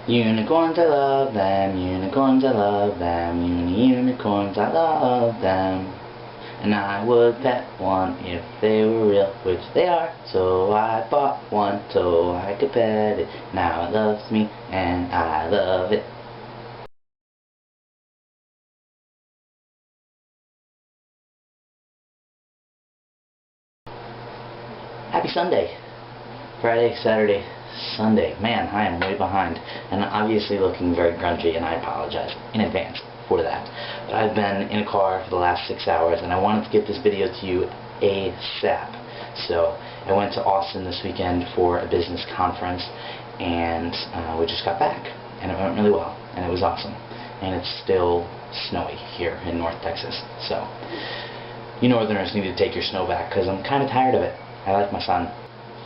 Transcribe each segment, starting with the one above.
Unicorns, I love them. Unicorns, I love them. Unicorns, I love them. And I would pet one if they were real, which they are. So I bought one so I could pet it. Now it loves me and I love it. Happy Sunday. Friday, Saturday, Sunday. Man, I am way behind and obviously looking very grungy, and I apologize in advance for that. But I've been in a car for the last 6 hours and I wanted to get this video to you ASAP. So I went to Austin this weekend for a business conference, and we just got back and it went really well and it was awesome. And it's still snowy here in North Texas. So you Northerners need to take your snow back because I'm kind of tired of it. I like my sun.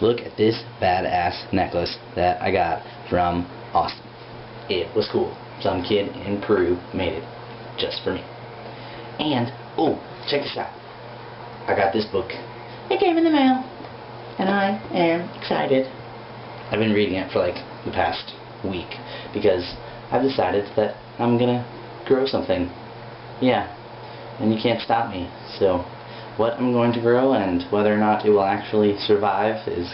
Look at this badass necklace that I got from Austin. It was cool. Some kid in Peru made it just for me. And, oh, check this out. I got this book. It came in the mail. And I am excited. I've been reading it for like the past week because I've decided that I'm gonna grow something. Yeah. And you can't stop me. So what I'm going to grow and whether or not it will actually survive is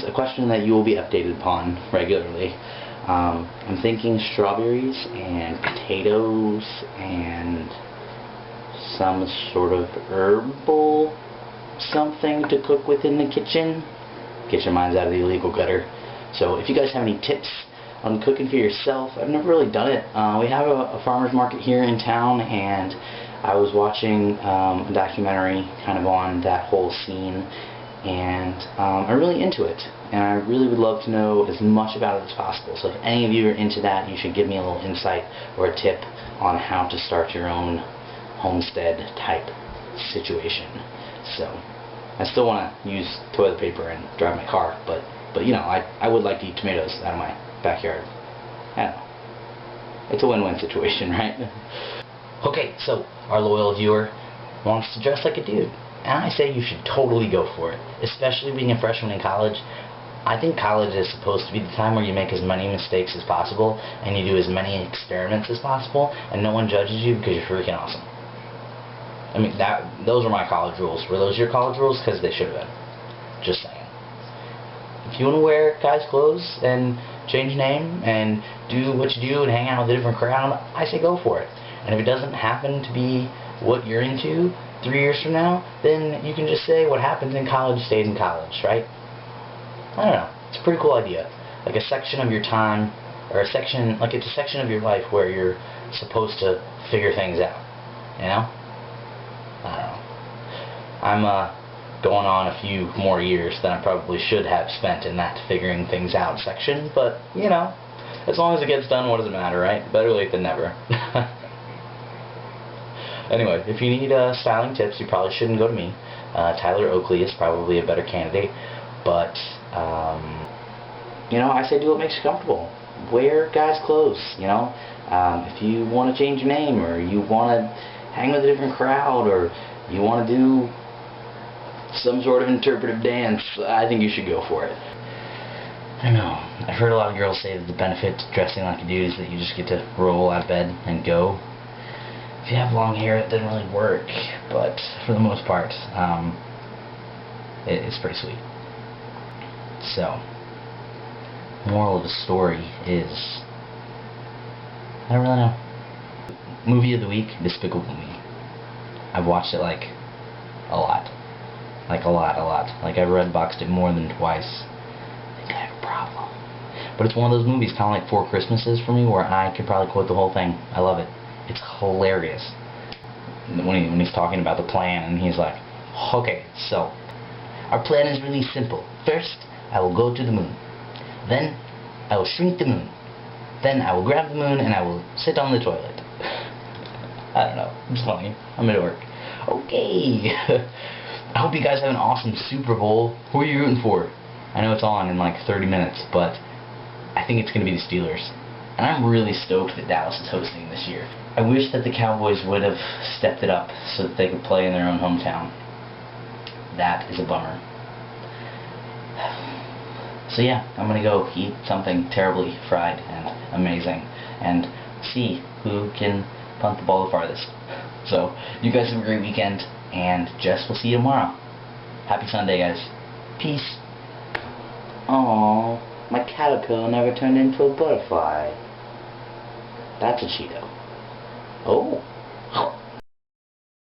a question that you will be updated upon regularly. I'm thinking strawberries and potatoes and some sort of herbal something to cook with in the kitchen. Get your minds out of the illegal gutter. So if you guys have any tips on cooking for yourself, I've never really done it. We have a farmer's market here in town, and I was watching a documentary kind of on that whole scene, and I'm really into it, and I really would love to know as much about it as possible. So if any of you are into that, you should give me a little insight or a tip on how to start your own homestead type situation. So I still want to use toilet paper and drive my car, but you know, I would like to eat tomatoes out of my backyard. I don't know. It's a win-win situation, right? Okay, so our loyal viewer wants to dress like a dude, and I say you should totally go for it, especially being a freshman in college. I think college is supposed to be the time where you make as many mistakes as possible and you do as many experiments as possible, and no one judges you because you're freaking awesome. I mean, those are my college rules. Were those your college rules? Because they should have been. Just saying. If you want to wear guys' clothes and change your name and do what you do and hang out with a different crowd, I say go for it. And if it doesn't happen to be what you're into 3 years from now, then you can just say what happens in college stays in college, right? I don't know. It's a pretty cool idea. Like a section of your time, or a section, like it's a section of your life where you're supposed to figure things out. You know? I don't know. I'm going on a few more years than I probably should have spent in that figuring things out section, but, you know, as long as it gets done, what does it matter, right? Better late than never. Anyway, if you need styling tips, you probably shouldn't go to me. Tyler Oakley is probably a better candidate, but, you know, I say do what makes you comfortable. Wear guys' clothes, you know. If you want to change your name, or you want to hang with a different crowd, or you want to do some sort of interpretive dance, I think you should go for it. I know. I've heard a lot of girls say that the benefit to dressing like a dude is that you just get to roll out of bed and go. If you have long hair, it doesn't really work, but for the most part, it's pretty sweet. So, moral of the story is, I don't really know. Movie of the week, Despicable Me. I've watched it like a lot. Like a lot. Like I've Redboxed it more than twice. I think I have a problem. But it's one of those movies, kind of like Four Christmases for me, where I could probably quote the whole thing. I love it. It's hilarious. When he's talking about the plan, and he's like, okay, so our plan is really simple. First, I will go to the moon. Then, I will shrink the moon. Then, I will grab the moon and I will sit on the toilet. I don't know. It's funny. I'm at work. Okay. I hope you guys have an awesome Super Bowl. Who are you rooting for? I know it's on in like 30 minutes, but I think it's going to be the Steelers. And I'm really stoked that Dallas is hosting this year. I wish that the Cowboys would have stepped it up so that they could play in their own hometown. That is a bummer. So yeah, I'm gonna go eat something terribly fried and amazing and see who can punt the ball the farthest. So you guys have a great weekend, and Jess will see you tomorrow. Happy Sunday, guys. Peace. Aww, my caterpillar never turned into a butterfly. That's a Cheeto. Oh.